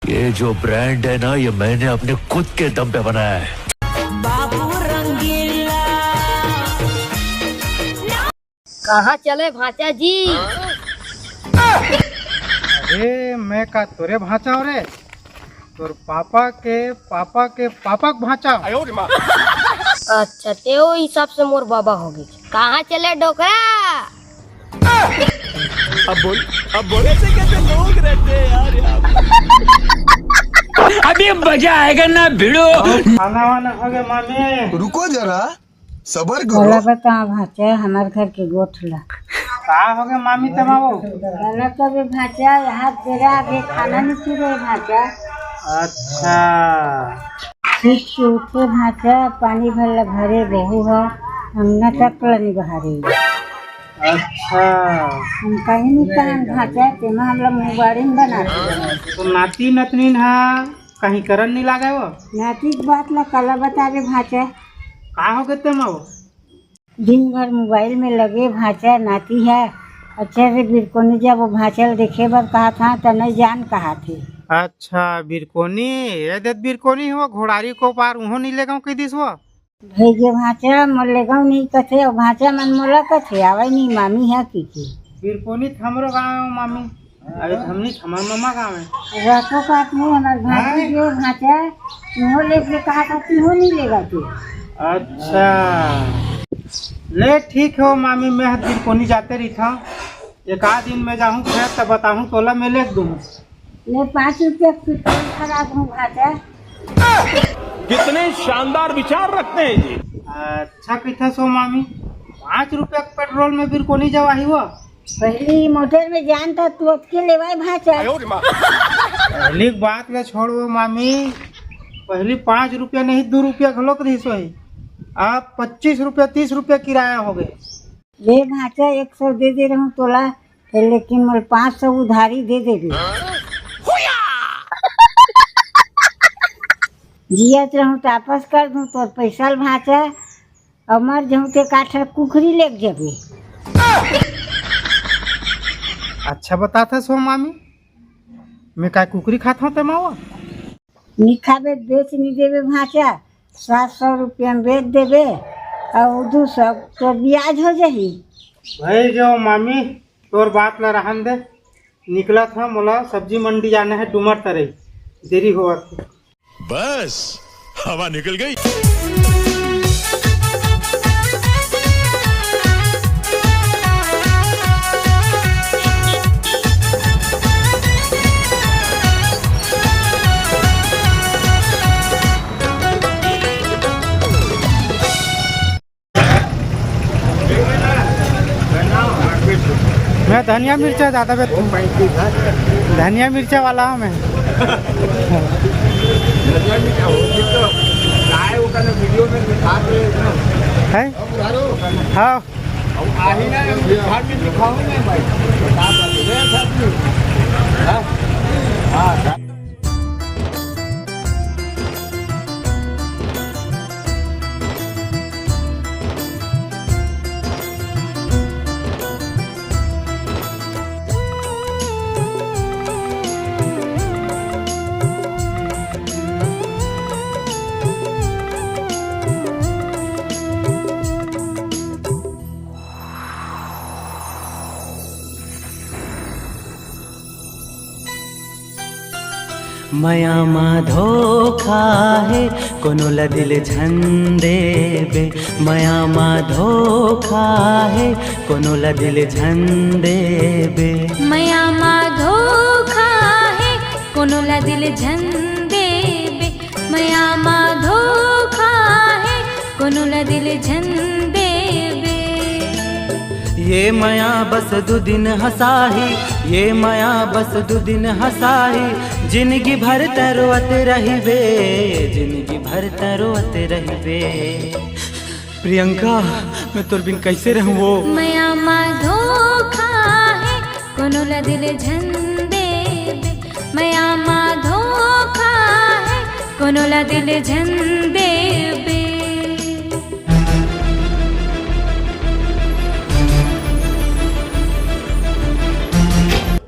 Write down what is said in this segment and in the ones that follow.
ये जो ब्रांड है ना, ये मैंने अपने खुद के दम पे बनाया है। बाबू रंगीला कहाँ चले भाचा जी? अरे मैं का तोरे भाचा हो रे, तोर पापा के पापा के पापा के भाचा। अच्छा ते वो हिसाब से मोर बाबा होगी। कहाँ चले डोकरा? अब बोल ऐसे कैसे लोग रहते हैं यार अभी मजा आएगा ना भिड़ो। खाना वाना हो गया मामी? रुको जरा, सबर बोला करो। बता भाचा हमारे घर के गोठला का हो गया मामी तमाओ? बोला कभी भाचा यहाँ तेरा आगे खाना नहीं खी रहे भाचा। अच्छा फिर से उठे भाचा पानी भरला भरे बहू है हमने तक नहीं बहारे। अच्छा हम कहीं नहीं कहें भाचा तेमा हम लोग मुबारी में बनाते। तो नाती नतनीन है कहीं करन नहीं लगा वो? नाती की बात ला कला बता दे भाचा। का हो गए तमाओ? दिन भर मोबाइल में लगे भाचा नाती है। अच्छा से बिरकोनी जब वो भाचल देखे बर कहा था तो नहीं जान कहा थे। अच्छा बिरकोनी, ये देत बिरकोनी हो घोड़ारी को पार उहो नहीं लेगा कई दिस वो। भेजे भाचा मोले गाँव नहीं कथे और भाचा मन मोला कथे आवे नहीं मामी है की बिरकोनी हमरो गाँव मामी। अरे हमनी हमार मामा गाँव है। रखो काट नहीं हमारे भाची जो भाचा तुहो लेके कहा था तुहो नहीं लेगा तू। अच्छा ले ठीक हो मामी, मैं बिरकोनी जाते रही था। एक आध दिन में जाऊँ फिर तब बताऊँ तोला मैं ले दूँ। ले 5 रुपया पेट्रोल खराब हूँ भाचा। कितने शानदार विचार रखते हैं जी। अच्छा कितना सो मामी? 5 रुपया पेट्रोल में बिरकोनी जवाही हुआ? पहली मोटर में जान था तू के लेवाई भाचा। पहली बात ले छोड़ो मामी, पहली 5 रुपया नहीं 2 रुपया घलोक रही सो ही। अब 25 रुपया 30 रुपया किराया हो गए। ले भाचा 100 दे दे रहा हूँ तोला फिर, लेकिन मोल 500 उधारी दे देगी। जियत रहूँ तो वापस कर दूँ तो पैसा भाचा और मर जाऊँ तो काठा कुखरी ले जबे। अच्छा बताता सो मामी, मैं काय कुकरी खाता हूँ तमावा? निखाबे बेच नहीं देवे भाचा 700 रुपया में बेच देवे और 200 तो ब्याज हो जाही। भाई जो मामी तोर बात ला रहन दे, निकला था मोला सब्जी मंडी जाना है डुमर तरई, देरी हुआ थी। बस हवा निकल गई। मैं धनिया मिर्चा ज़्यादा बेचता हूँ। धनिया मिर्चा वाला हूँ मैं। है? हाँ मया धोखा है कोनो ला दिल झंडेबे। मया धोखा है कोनो ला दिल झंडेबे। मया धोखा है कोनो ला दिल झंडेबे। मया धोखा है कोनो ला दिल झंडेबे। ये मया बस 2 दिन हंसाही, ये मया बस 2 दिन हंसाही। जिंदगी भर तरोत रहिबे, जिंदगी भर तरोत रहिबे। प्रियंका मैं तोर बिन कैसे रहूं वो? मया धोखा है कोनो ला दिल झंडेबे। मया धोखा है कोनो ला दिल झंडेबे।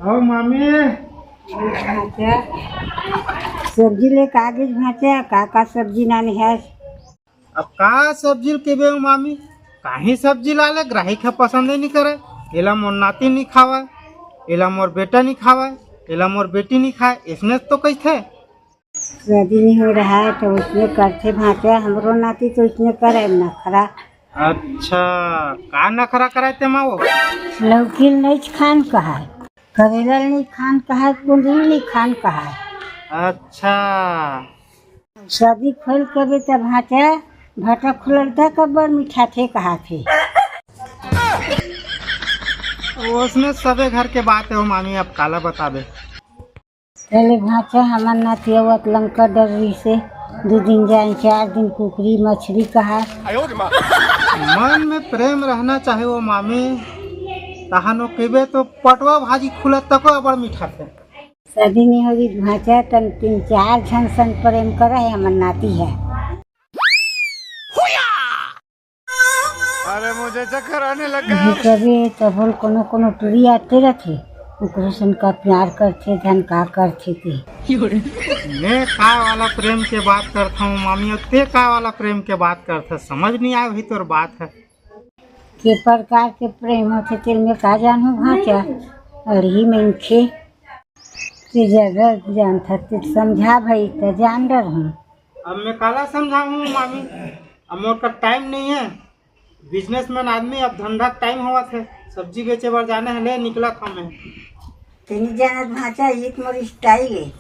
ओ मामी भाचा सब्जी लेके आगे भाचा का सब्जी नानी है। अब का सब्जी के बे मामी काही सब्जी ला ले ग्राहक के पसंद ही नहीं करे। एला मोर नाती नहीं खावा, एला मोर बेटा नहीं खावा, एला मोर बेटी नहीं खाए, इसने तो कैसे शादी नहीं हो रहा है तो उसमें करते भाचा। हमरो नाती तो उसने करे नखरा। अच्छा का नखरा कराते माँ वो लौकी नहीं खान कहा है, करेला नहीं खान कहा है, कुंदरू नहीं खान कहा है। अच्छा शादी खोल करे तब भाचा भाटा खुलता कब्बर मीठा थे कहा थे। उसमें सबे घर के बात है वो मामी, अब काला बताबे। पहले भाचा हमार नाती आवत लंका डर्री से 2 दिन जाए 4 दिन कुकरी मछली कहा। मन में प्रेम रहना चाहे वो मामी, तहानो केबे तो पटवा भाजी खुलत तको बड़ मीठा थे। शादी नहीं होगी भाचा तन 3-4 झन सन प्रेम करे है हमार नाती है। अरे मुझे चक्कर आने लगा। कभी तब कोनो कोनो टूरी आते रहते ओकरे सन का प्यार करते धन का करते थे। मैं का वाला प्रेम के बात करता हूँ मामी, और ते का वाला प्रेम के बात करता, समझ नहीं आए वही तोर बात है। के प्रकार के प्रेम होते तेल में का जानू भाचा अड़ी में खे ते जगह जानता ते समझा भाई तो जान डर हूँ। अब मैं काला समझाऊँ मामी, अब मोर का टाइम नहीं है। बिजनेसमैन आदमी, अब धंधा टाइम हुआ थे, सब्जी बेचे बार जाने है ले निकला था मैं। तेनी जानत भाचा एक मोर स्टाइल है।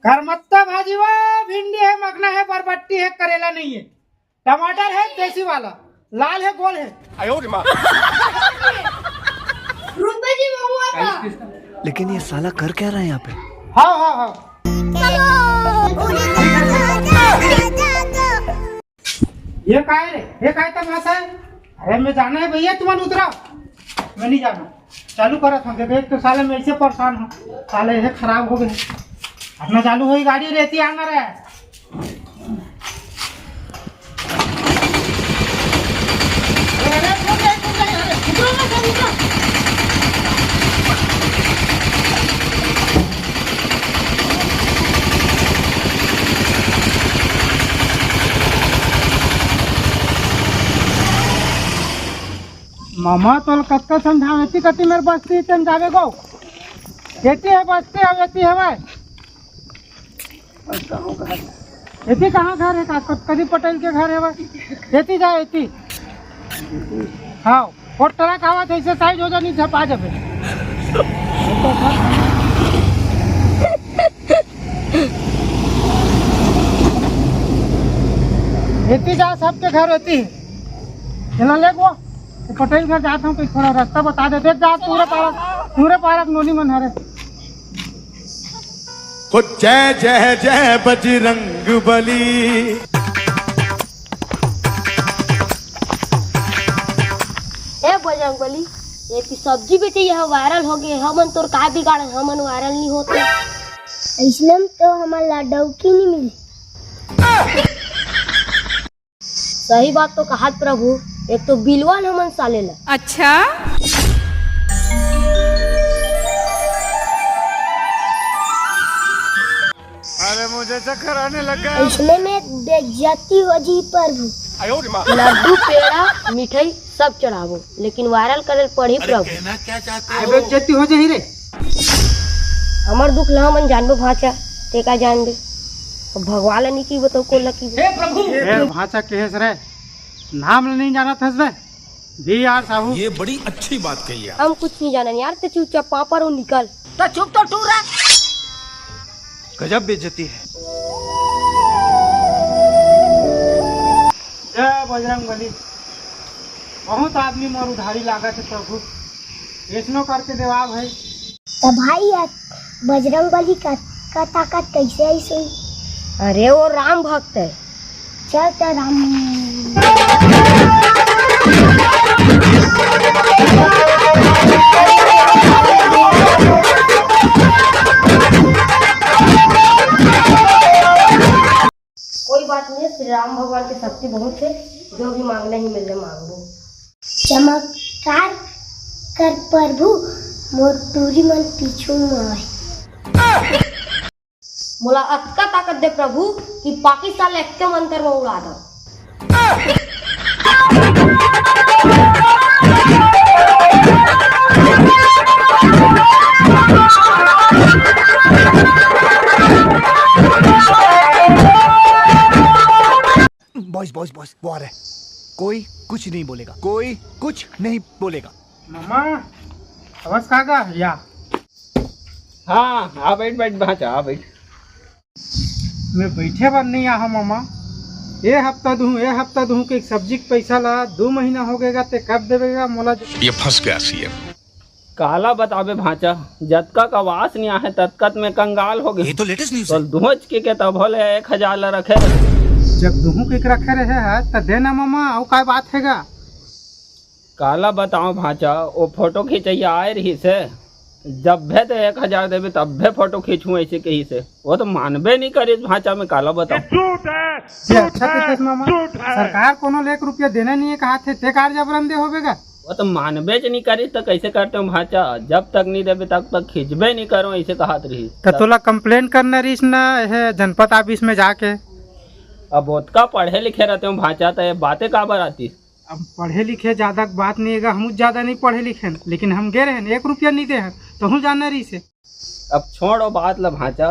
करमत्ता भाजी वा, भिंडी है, मखना है, बरबट्टी है, करेला नहीं है, टमाटर है देसी वाला, लाल है गोल है। लेकिन ये साला कर क्या रहा है यहाँ पे? हाँ हाँ हाँ ये का है रे, ये का है तमाशा है? अरे मैं जाना है भैया, तुम उतरा, मैं नहीं जाना। चालू करा था देख तो साले मैं ऐसे परेशान हूँ, साले ये खराब हो गए। अपना चालू हुई गाड़ी रहती आना रहा है। मामा तो कत्का समझाती कति मेरे बस्ती तन जावे गो येती है बस्ती अब येती है भाई येती कहाँ घर है कदी पटेल के घर है भाई येती जाए येती। हाँ और तरह खावा थे इसे साइज हो जा नहीं झपा जब येती जा सबके घर येती है। चला ले गो पटेल घर जाता हूँ, थोड़ा रास्ता बता दे देख जा पूरे पारक नोनी मन हरे। जय जय जय बजरंग बली। ए बजरंग बली, ये की सब्जी बेचे यह वायरल हो गए, हमन तोर का बिगाड़े, हमन वायरल नहीं होते। इसलिए तो हमार लाडऊ की नहीं मिली। सही बात तो कहा प्रभु, एक तो बिलवान हमन सालेला। अच्छा अरे मुझे चक्कर आने लगा। इसलिए में बेइज्जती हो जी प्रभु। लड्डू पेड़ा मिठाई सब चढ़ावो, लेकिन वायरल करे पड़ी प्रभु। बेइज्जती हो जाही रे। हमार दुख ला हमन जानबो भाचा, ते का जान दे भगवान नहीं की बताओ को लकी। हे प्रभु ए भाचा केस रे, नाम नहीं जाना था बे भी यार साहू। ये बड़ी अच्छी बात कही है। हम कुछ नहीं जाना यार, ते चुपचाप पापा रो निकल। तो चुप तो टूरा गजब बेइज्जती है। जय बजरंग बली। बहुत आदमी मोर उधारी लागत है प्रभु, ऐसनो करके देवा भाई। तो भाई बजरंग बली का ताकत कैसे आई सुई? अरे वो राम भक्त है। चल तो राम। कोई बात नहीं, श्री राम भगवान की शक्ति बहुत है, जो भी मांगना ही मिले मांगो। चमत्कार कर प्रभु, मोर टूरी मन पीछू में मोला अतका ताकत दे प्रभु कि पाकिस्तान एक के मंत्र में उड़ा दो। बॉस वो आ रहा है। कोई कुछ नहीं बोलेगा, कोई कुछ नहीं बोलेगा। मामा अवस कागा या हाँ आ बैठ भाचा आ बैठ। मैं बैठे बार नहीं आहा मामा। ये हफ्ता दूँ कि सब्जी के पैसा ला 2 महीना हो गएगा ते कब देवेगा मोला? ये फंस गया सीएम। काला बतावे भाचा, जतका का वास नहीं आहे तत्कत में कंगाल हो गए। ये तो लेटेस्ट न्यूज़ तो है। दुहच के तब भले 1000 ला रखे। जब दूँ के रखे रहे है तो देना मामा, और काय बात हैगा? काला बताओ भाचा, वो फोटो खींचैया आए रही से, जब भे तो 1000 देवे तब भे फोटो खींचू ऐसे कहीं से, वो तो मानबे नहीं करे भाचा में। काला बताओ ये अच्छा किस मामा, सरकार कोनो 1 रुपया देना नहीं है कहा थे, ते कार जबरन दे होवेगा। वो तो मानबे च नहीं करी तो कैसे करते हो भाचा? जब तक नहीं देवे तब तक खींचबे नहीं करो ऐसे कहत रही। तो तोला कंप्लेन करना रहीस ना है जनपद ऑफिस में जाके? अब ओतका पढ़े लिखे रहते हो भाचा, तो ये बातें काबर आती? अब पढ़े लिखे ज्यादा बात नहीं है, हम ज्यादा नहीं पढ़े लिखे, लेकिन हम गे रहे 1 रुपया नहीं दे हैं तो हम जाना रही से। अब छोड़ो बात ला भाचा,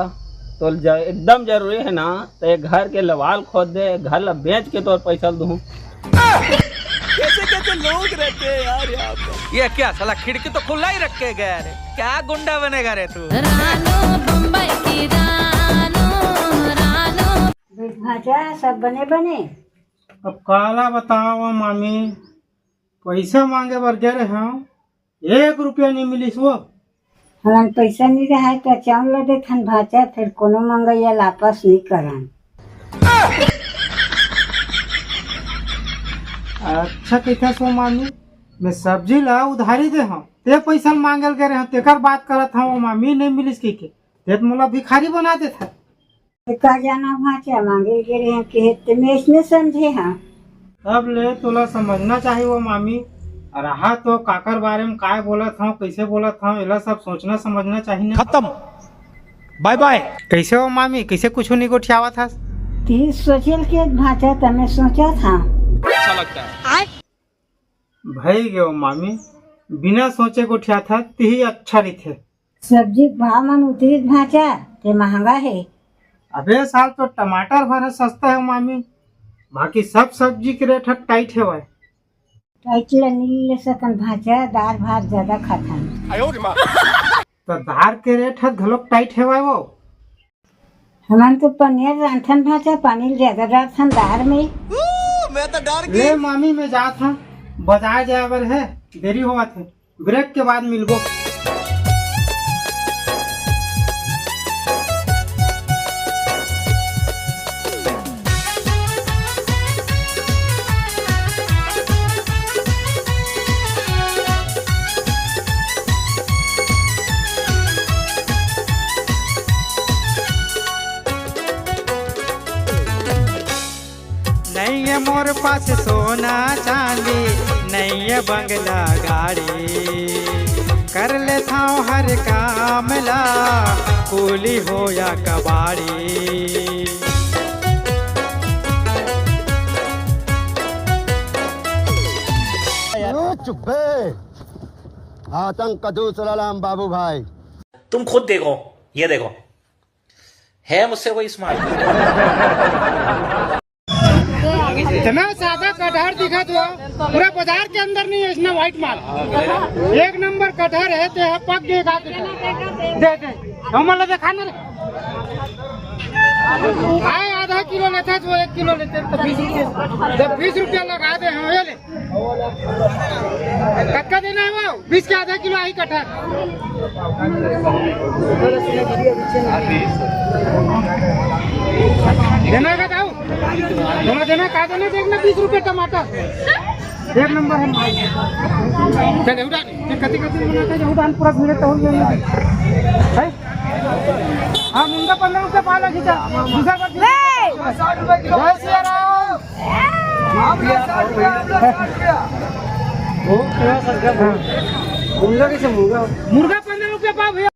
तो एकदम जरूरी है ना तो ये घर के लवाल खोद दे, घर ला बेच के तो पैसा दूँ। कैसे लोग रहते हैं यार यहाँ पे। ये क्या साला खिड़की तो खुला ही रख के गया रे, क्या गुंडा बनेगा रे तू? भाजा सब बने। अब काला बताओ मामी, पैसा मांगे बर गए रहे हम, 1 रुपया नहीं मिलीस वो। हमारे पैसा नहीं रहा तो चावल ला देथन भाजा, फिर कोनो मंगैया वापस नहीं करन। अच्छा कहता सो मामी, मैं सब्जी ला उधारी दे हम, ते पैसा मांगल गए रहे तेकर बात करत हूँ मामी, नहीं मिलीस की के ते मोला भिखारी बना देता। का जाना भाचा मांगे गे रहे के तुम्हें इसने समझे हाँ। तब ले तोला समझना चाहिए वो मामी, रहा तो काकर बारे में काय बोलत हूँ, कैसे बोलत हूँ, ये सब सोचना समझना चाहिए ना। खत्म, बाय बाय। कैसे हो मामी, कैसे कुछ नहीं गोठियावा था? ती सोचल के भाचा तमें सोचा था। अच्छा लगता है भाई गयो मामी, बिना सोचे गोठिया था ती अच्छा रही थे। सब्जी भाव मन उतरी भाचा ते महंगा है। अबे साल तो टमाटर भर सस्ता है मामी, बाकी सब सब्जी के रेट टाइट है। टाइट ला नहीं ले सकन भाचा, दाल भात ज्यादा खाथन। तो दाल के रेट है घलोक टाइट है वो। हमन तो पनीर रांधन भाचा, पानी ज्यादा डालथन दाल में। मैं तो डर ले मामी मैं जात हूँ, बाजार जाए बर है, देरी हुआ थे, ब्रेक के बाद मिलबो। नहीं है मोर पास सोना चांदी, नहीं है बंगला गाड़ी, कर लेता हूँ हर काम ला, कूली हो या कबाड़ी। चुप आतंक का दूसरा नाम बाबू भाई। तुम खुद देखो, ये देखो, है मुझसे कोई स्मार्ट? इतना सादा कटहर दिखा तो पूरा बाजार के अंदर नहीं है इतना व्हाइट माल। एक नंबर कटहर है तो पक देगा दे दे हम लोग खाना रे आए आधा किलो लेते तो 1 किलो लेते तो 20 रुपये जब 20 रुपया लगा दे हम ये ले कटका देना है वो 20 के आधा किलो आई कटहर देना का दाऊ दोनों देना का देना देखना 20 रुपये टमाटर 1 नंबर है चले उड़ा कति कति बनाते हैं उड़ान पूरा भीड़ तो हो गया है हाँ मुंगा 15 रुपये पाला खींचा दूसरा कर जय श्री राम मुर्गा कैसे मुर्गा 15 रुपये पाव भैया